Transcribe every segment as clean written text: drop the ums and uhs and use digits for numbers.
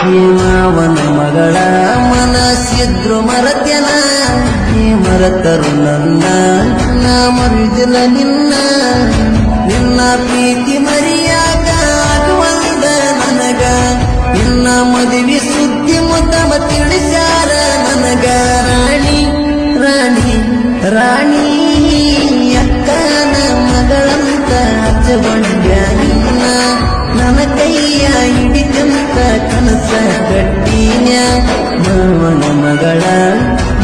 ಮಾವನ ಮಗಳ ಮನಸ್ಸಿದ್ರು ಮರತ್ಯನ ಮರತರು ನನ್ನ ನಾ ಮರುದಿಲ್ಲ ನಿನ್ನ ನಿನ್ನ ಪ್ರೀತಿ ಮರಿಯಾಗ ಆಗುವಂದ ನನಗ ನಿನ್ನ ಮದುವೆ ಸುದ್ದಿ ಮುದ್ದಮ ತಿಳಿಸ್ಯಾರ ನನಗ ರಾಣಿ ರಾಣಿ ರಾಣಿ ಅಕ್ಕನ ಮಗಳಂತ ಹಚ್ಚಗೊಂಡ್ಯ ನಿನ್ನ ನನ್ನ ಕೈಯ ಹಿಡಿದಂತ ಕನಸ ಕಟ್ಟಿನ ಮಾವನ ಮಗಳ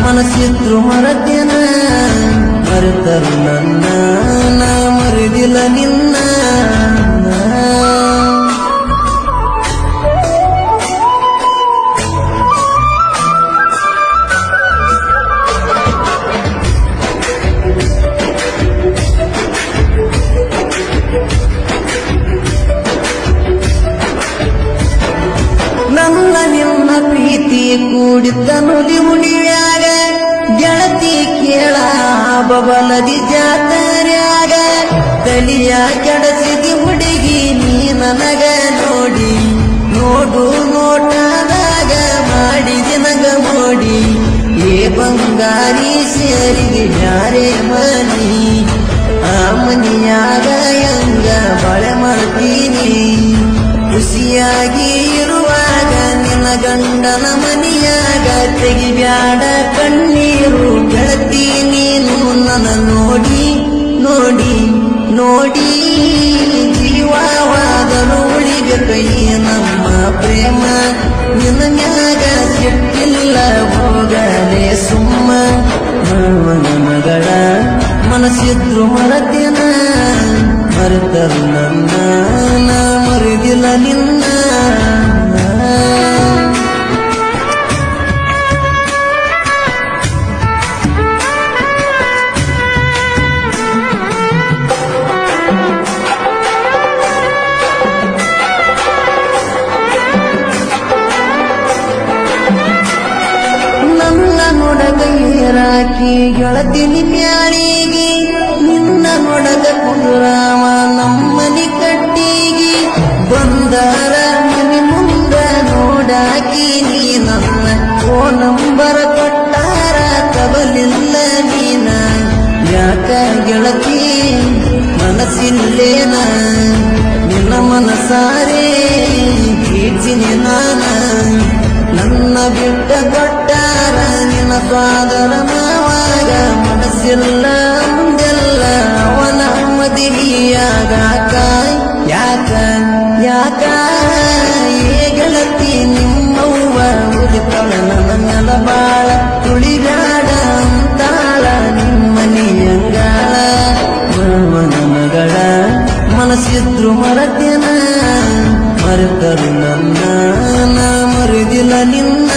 ಮನಸ್ಸಿದ್ರು ಮರತ್ಯನ ಮರೆತರು ನನ್ನ ನಾ ಮರುದಿಲ್ಲ ನಿನ್ನ ನನ್ನ ನಿನ್ನ ಪ್ರೀತಿ ಕೂಡಿದ್ದ ನುಡಿ ಮುಡಿಯಾಗ ಗೆಳತಿ ಕೇಳ ಬಬಲದಿ ಜಾತರ್ಯಾಗ ತಲಿಯ ಕೆಡಸಿದಿ ಹುಡುಗಿ ನೀ ನನಗ ನೋಡಿ ನೋಡು ನೋಟದಾಗ ಮಾಡಿದಿ ನಗ ಮೋಡಿ ಏ ಬಂಗಾರಿ ಸೇರಿಗೆ ಯಾರೇ ಮನಿ ಆ ಮನಿಯಾಗ ಹೆಂಗ ಬಳೆ ಮಾಡ್ತೀನಿ ಖುಷಿಯಾಗಿ ಇರುವಾಗ ನಿನ್ನ ಗಂಡನ ಮನಿಯಾಗ ತೆಗಿಬ್ಯಾಡ ಕಣ್ಣೀರು ಗೆಳತಿ ನೀನು ನನ್ನ ನೋಡಿ ನೋಡಿ ನೋಡಿ ಜೀವವಾದರೂ ಉಳಿಬೇಕಯ್ಯ ನಮ್ಮ ಪ್ರೇಮ ನಿನ್ನ ಮ್ಯಾಗ ಸಿಟ್ಟಿಲ್ಲ ಹೋಗಲೇ ಸುಮ್ಮ ಮಾವನ ಮಗಳ ಮನಸ್ಸಿದ್ರು ಮರತ್ಯನ ಮರೆತರು ನನ್ನ ನಾ ಮರುದಿಲ್ಲ ನಿನ್ನ ನನ್ನ ನೋಡಗ ಏರಾಕಿ ಗೆಳತಿ ನಿನ್ಯಾಳಿಗಿ ನಿನ್ನ ನೋಡಗ ಕುಂದುರಾಮ ನಮ್ಮನಿ ಕಟ್ಟಿಗಿ ಬಂದಾರ ಮನಿ ಮುಂದ ನೋಡಾಕಿ ನೀ ನನ್ನ ಓ ನಂಬರ ಕೊಟ್ಟಾರ ತಬಲಿಲ್ಲ ನೀನ ಯಾಕ ಗೆಳತಿ ಮನಸ್ಸಿಲ್ಲೇನ ನಿನ್ನ ಮನಸಾರೇ ಕೀರ್ತಿನಿ ನಾನ ನನ್ನ ಬಿಟ್ಟ ಕೊಟ್ಟಾರ ನಿನ್ನ ಸ್ವಾದರ ಮಾವಾಗ ಮನಸ್ಸಿಲ್ಲ ಮುಂದೆಲ್ಲ ಅವನ ಮದಿಯಾಗಾಕ ಯಾಕ ಯಾಕ ಏ ಗೆಳತಿ ನಿಮ್ಮವ್ವ ಉದಿತಳ ನನ್ನ ನೆಲ ಬಾಳ ತುಳಿಬ್ಯಾಡ ಅಂತಾಳ ನಿಮ್ಮನಿಯಂಗಾಳ ಮಾವನ ಮಗಳ ಮನಸ್ಸಿದ್ರು ಮರತ್ಯನ ಮರೆತರು ನನ್ನ ನಾ ಮರುದಿಲ್ಲ ನಿನ್ನ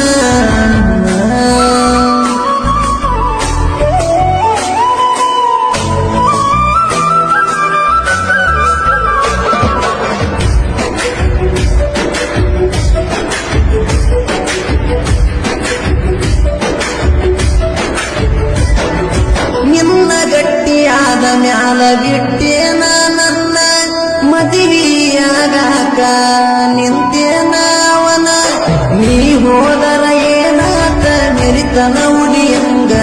ನಿನ್ನ ಗಟ್ಟಿಯಾದ ಮ್ಯಾಲ ಬಿಟ್ಟೇನ ನನ್ನ ಮದುವೆಯಾಗಾಕ ನಿಂತೇನ ಅವನ ನೀ ಹೋದರ ಏನಾತ ಮೆರಿತನ ಉಡಿಯಂಗ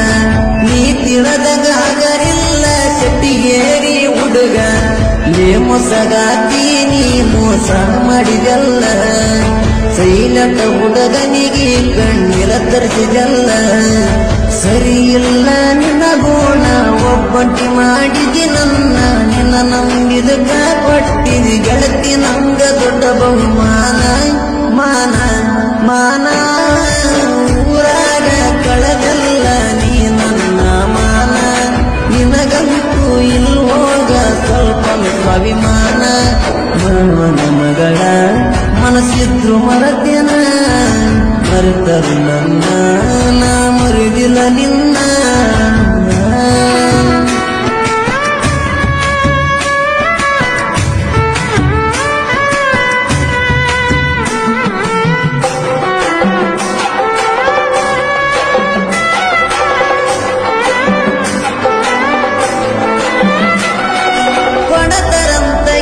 ನೀ ತಿಳಿದಗಾಗರಿಲ್ಲ ಶೆಟ್ಟಿಗೇರಿ ಹುಡುಗ ಲೇ ಮೊಸಗಾತಿ ನೀ ಮೋಸ ಮಾಡಿದಲ್ಲ ಸೈಲಟ ಹುಡುಗನಿಗೆ ಕಣ್ಣೀರ ತರಿಸಿದಲ್ಲ ಸರಿಯಿಲ್ಲ ನಿನ್ನ ಗುಣ ಒಬ್ಬಂಟಿ ಮಾಡಿದಿ ನನ್ನ ನಿನ್ನ ನಂಬಿದಕ ಕೊಟ್ಟಿದಿ ಗೆಳತಿ ನಂಗ ದೊಡ್ಡ ಬಹುಮಾನ ಮಾನ ಮಾನ ಊರಾಗ ಕಳೆದಲ್ಲ ನೀ ನನ್ನ ಮಾನ ನಿನಗಂತೂ ಇಲ್ಲಿ ಹೋಗ ಸ್ವಲ್ಪ ಅಭಿಮಾನ ಮಾವನ ಮಗಳ ಮನಸ್ಸಿದ್ರು ಮರತ್ಯನ ಮರೆತರು ನನ್ನ ನಾ ಮರುದಿಲ್ಲ ನಿನ್ನ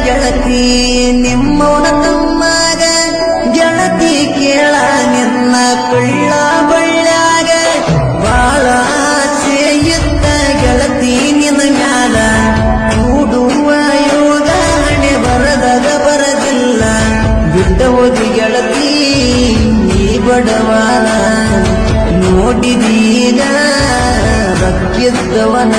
ಗೆಳತಿ ನಿಮ್ಮವನ ತಮ್ಮಾಗ ಗೆಳತಿ ಕೇಳ ಬಡವನ ನೋಡಿದೀಗ ರಕ್ಕಿದ್ದವನ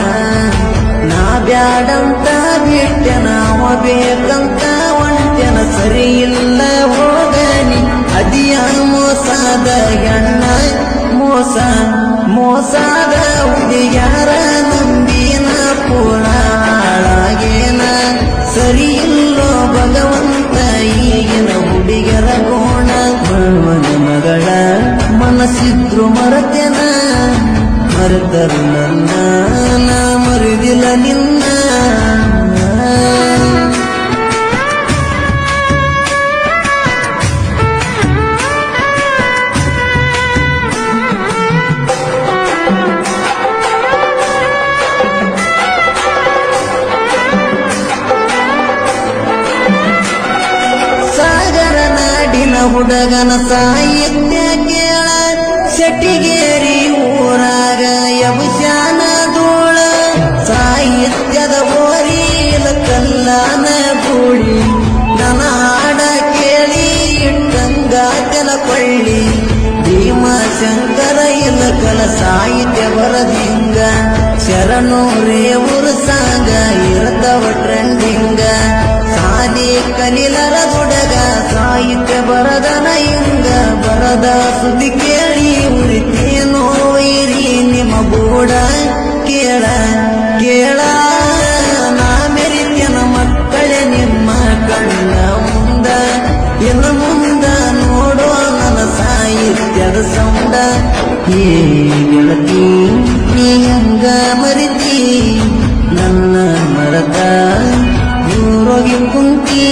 ನಾ ಬ್ಯಾಡಂತ ಬಿಟ್ಟೆನ ಅವ ಬೇಕಂತ ಒಂಟೆನ ಸರಿ ಇಲ್ಲ ಹೋಗನಿ ಅದಿಯ ಮೋಸದ ಹೆಣ್ಣ ಮೋಸದ ಹುಡುಗ್ಯಾರ ನಂಬಿನ ಪುರಾಳಾಗೇನ ಸರಿ ಇಲ್ಲೋ ಭಗವಂತ ಈಗಿನ ಹುಡುಗರ ಕೋಣ ಬರುವನ ಮಗಳ ಮನಸ್ಸಿದ್ರು ಮರೆತೆನ ಮರೆತರು ನನ್ನ ನಾ ಮರುದಿಲ್ಲ ನಿನ್ನ ಹುಡುಗನ ಸಾಹಿತ್ಯ ಕೇಳ ಶೆಟ್ಟಿಗೇರಿ ಊರಾಗ ಯಮಶಾನ ಧೂಳ ಸಾಹಿತ್ಯದ ಓರಿಲ ಕಲ್ಲನ ಗೂಡಿ ನನ್ನ ಹಾಡ ಕೇಳಿ ಇಟ್ಟಂಗ ಕೊಳ್ಳಿ ಭೀಮಶಂಕರ ಇಲ್ಲ ಕಲ ಸಾಹಿತ್ಯ ಬರದಿಂಗ ಶರಣೂರೇ ಉರ್ಸಾಗ ಇರ್ತವ ಟ್ರೆಂಡಿಂಗ ಸಾಲಿ ಕಲಿಲರ ದುಡಗ ಸಾಹಿತ್ಯ ಬರದನ ಹಿಂಗ ಬರದ ಸುದ್ದಿ ಕೇಳಿ ಉರಿತೇನೋ ಇರಿ ನಿಮ್ಮ ಗೂಡ ಕೇಳ ನಾ ಮೆರಿತನ ಮಕ್ಕಳೇ ನಿಮ್ಮ ಕಣ್ಣ ಮುಂದ ಇನ್ನು ಮುಂದ ನೋಡೋ ನನ್ನ ಸಾಹಿತ್ಯದ ಸೌಂಡ ಹೇ ಗೆಳತಿ ನೀ ಹಂಗ ಮರಿತಿ ನನ್ನ ಮರದ ಊರೋಗಿ ಕುಂತಿ